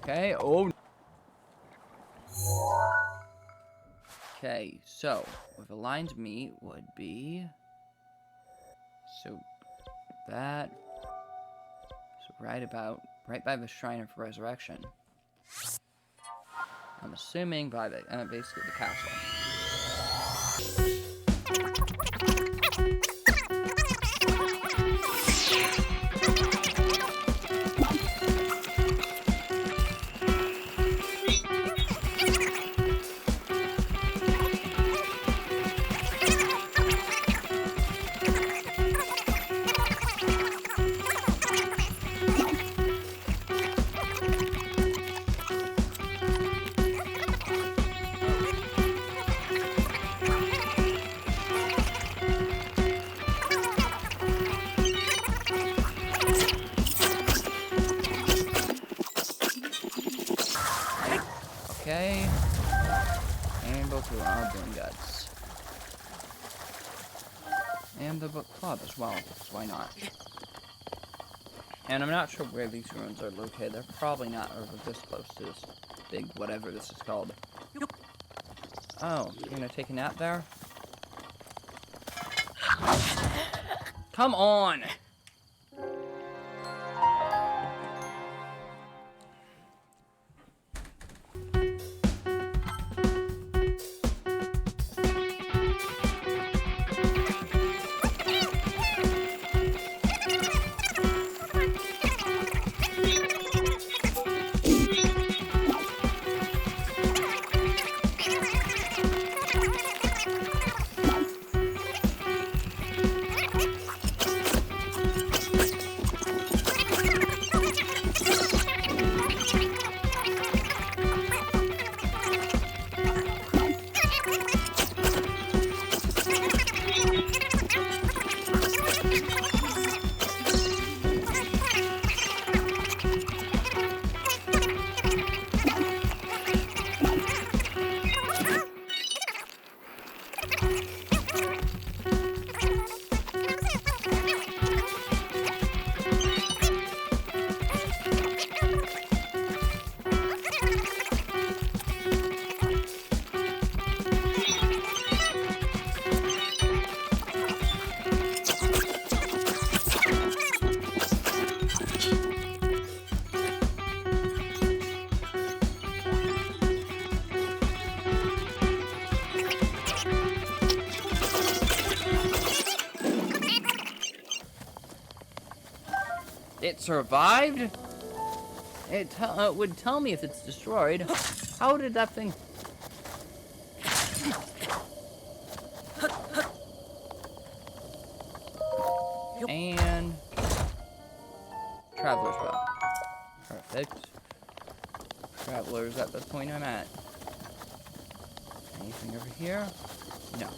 Okay, oh. Okay, so, with aligned meat would be... So, that... So, right by the Shrine of Resurrection. I'm assuming by the, basically the castle. Okay. And both of our bone guts. And the book club as well, because why not? And I'm not sure where these ruins are located. They're probably not over this close to this big whatever this is called. Oh, you're gonna take a nap there? Come on! It survived? It would tell me if it's destroyed. How did that thing... And... Traveler's Well. Perfect. Travelers at the point I'm at. Anything over here? No.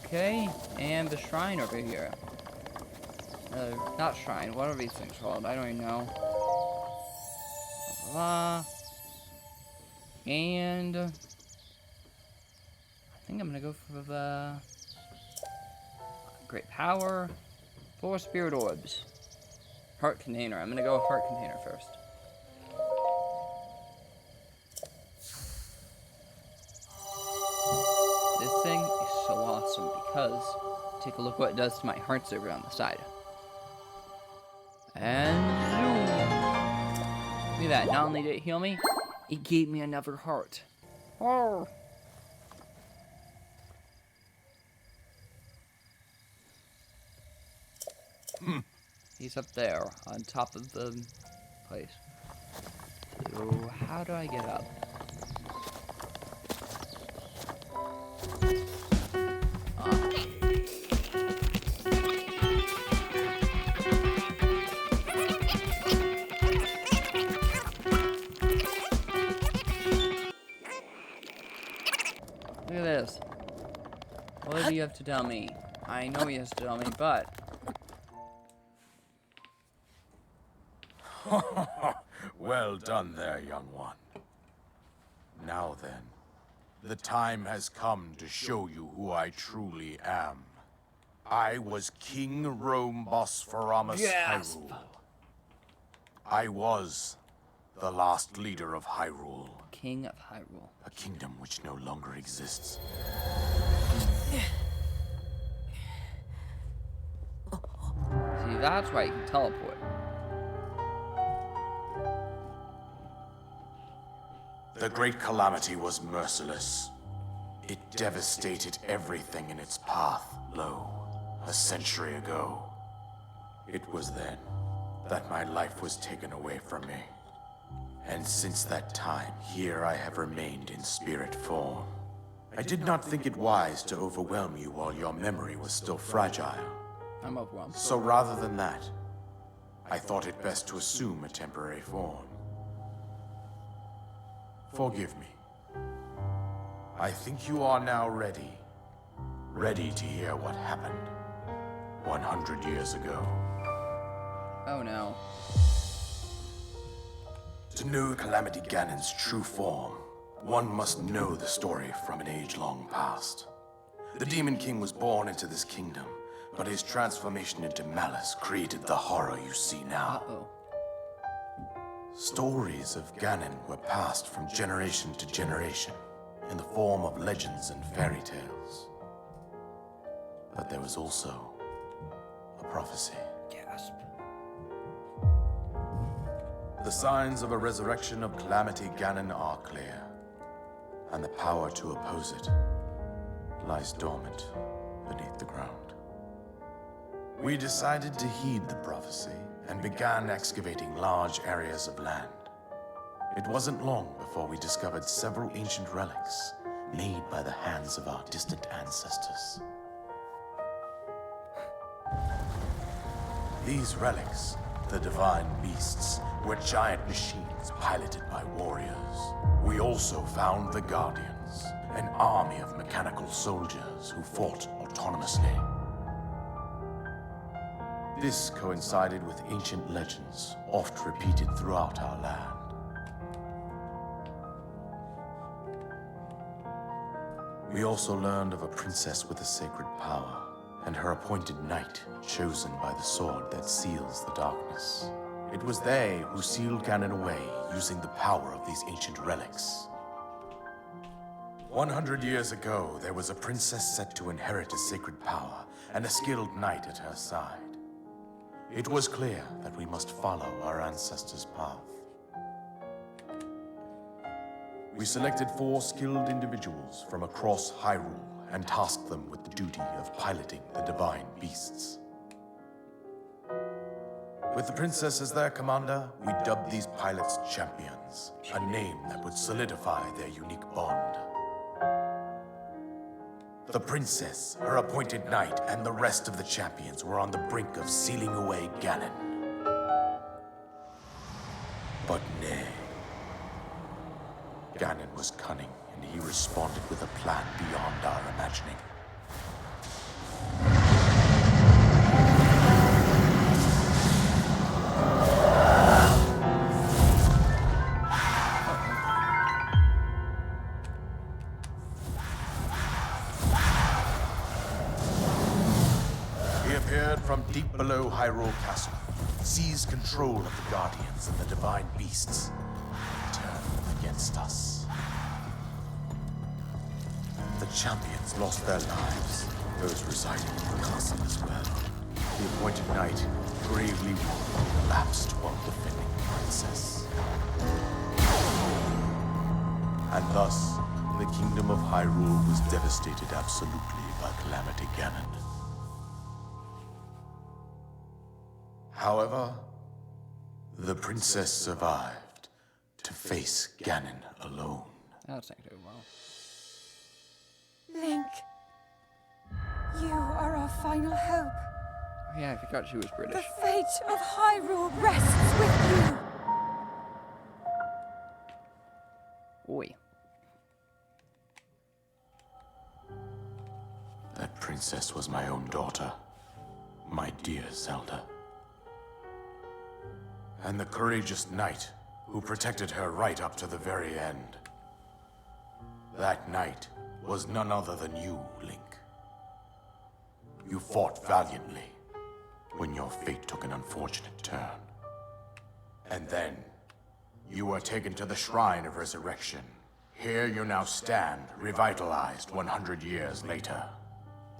Okay, and the shrine over here. Not shrine, what are these things called? I don't even know. Blah, blah. And... I think I'm gonna go for the... Great Power. 4 Spirit Orbs. Heart Container. I'm gonna go with Heart Container first. This thing is so awesome because take a look what it does to my hearts over on the side. And zoom. Look at that. Not only did it heal me, it gave me another heart. Oh. He's up there on top of the place. So how do I get up? Look at this. What do you have to tell me? I know he has to tell me, but... Well done there, young one. Now then, the time has come to show you who I truly am. I was King Rhombosphoromus Gasp. Hyrule. I was the last leader of Hyrule, King of Hyrule. a kingdom which no longer exists. See, that's why you can teleport. The Great Calamity was merciless. It devastated everything in its path, lo, a century ago. It was then that my life was taken away from me. And since that time, here I have remained in spirit form. I did not think it wise to overwhelm you while your memory was still fragile. I'm overwhelmed. So rather than that, I thought it best to assume a temporary form. Forgive me. I think you are now ready. Ready to hear what happened 100 years ago. Oh no. To know Calamity Ganon's true form, one must know the story from an age long past. The Demon King was born into this kingdom, but his transformation into malice created the horror you see now. Uh-oh. Stories of Ganon were passed from generation to generation in the form of legends and fairy tales. But there was also a prophecy. Gasp. The signs of a resurrection of Calamity Ganon are clear, and the power to oppose it lies dormant beneath the ground. We decided to heed the prophecy and began excavating large areas of land. It wasn't long before we discovered several ancient relics made by the hands of our distant ancestors. These relics, the divine beasts, were giant machines piloted by warriors. We also found the Guardians, an army of mechanical soldiers who fought autonomously. This coincided with ancient legends, oft repeated throughout our land. We also learned of a princess with a sacred power, and her appointed knight, chosen by the sword that seals the darkness. It was they who sealed Ganon away using the power of these ancient relics. 100 years ago, there was a princess set to inherit a sacred power, and a skilled knight at her side. It was clear that we must follow our ancestors' path. We selected 4 skilled individuals from across Hyrule and tasked them with the duty of piloting the divine beasts. With the princess as their commander, we dubbed these pilots champions, a name that would solidify their unique bond. The princess, her appointed knight, and the rest of the champions were on the brink of sealing away Ganon. But nay. Ganon was cunning, and he responded with a plan beyond our imagining. He appeared from deep below Hyrule Castle, seized control of the Guardians and the Divine Beasts, and turned against us. The champions lost their lives, those residing in the castle as well. The appointed knight, bravely wounded, collapsed while defending the princess. And thus, the kingdom of Hyrule was devastated absolutely by Calamity Ganon. However, the princess survived to face Ganon alone. That's not going well. Link, you are our final hope. Oh yeah, I forgot she was The British. fate of Hyrule rests with you. Oi. That princess was my own daughter, my dear Zelda. And the courageous knight who protected her right up to the very end. That knight was none other than you, Link. you fought valiantly when your fate took an unfortunate turn. And then, you were taken to the Shrine of Resurrection. Here you now stand, revitalized 100 years later.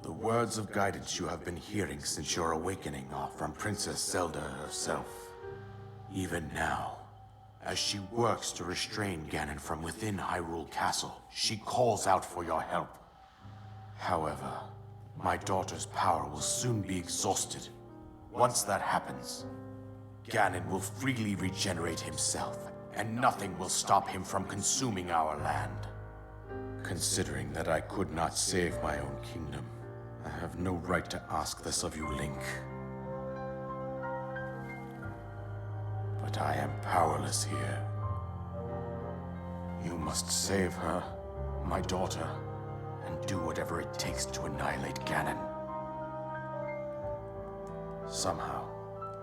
The words of guidance you have been hearing since your awakening are from Princess Zelda herself. Even now, as she works to restrain Ganon from within Hyrule Castle, she calls out for your help. However, my daughter's power will soon be exhausted. Once that happens, Ganon will freely regenerate himself, and nothing will stop him from consuming our land. Considering that I could not save my own kingdom, I have no right to ask this of you, Link. But I am powerless here. You must save her, my daughter, and do whatever it takes to annihilate Ganon. Somehow,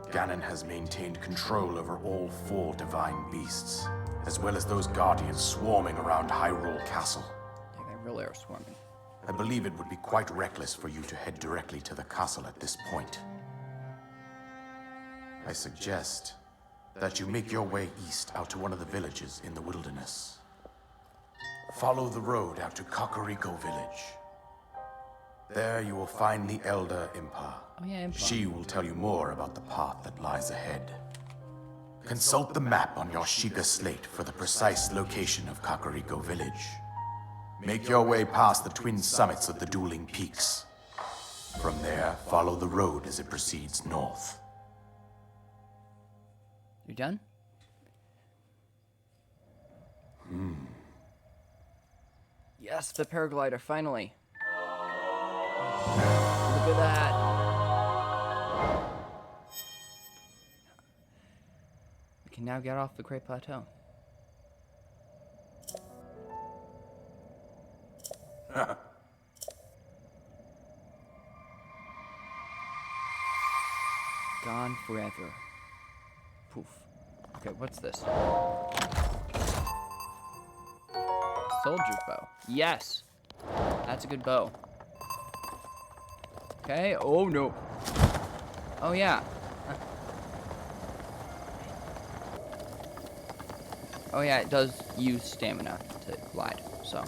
Ganon has maintained control over all 4 divine beasts, as well as those guardians swarming around Hyrule Castle. Yeah, they really are swarming. I believe it would be quite reckless for you to head directly to the castle at this point. I suggest that you make your way east out to one of the villages in the wilderness. Follow the road out to Kakariko Village. There you will find the Elder Impa. Oh yeah, Impa. She will tell you more about the path that lies ahead. Consult the map on your Sheikah slate for the precise location of Kakariko Village. Make your way past the twin summits of the dueling peaks. From there, follow the road as it proceeds north. You done? Yes, the paraglider, finally. Look at that. We can now get off the Great Plateau. Gone forever. Poof. Okay, what's this? Soldier's bow. Yes! That's a good bow. Okay, oh no. Oh yeah. Huh. Oh yeah, it does use stamina to glide, so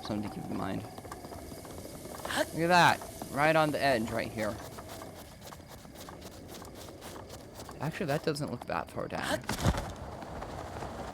something to keep in mind. Look at that. Right on the edge right here. Actually, that doesn't look that far down.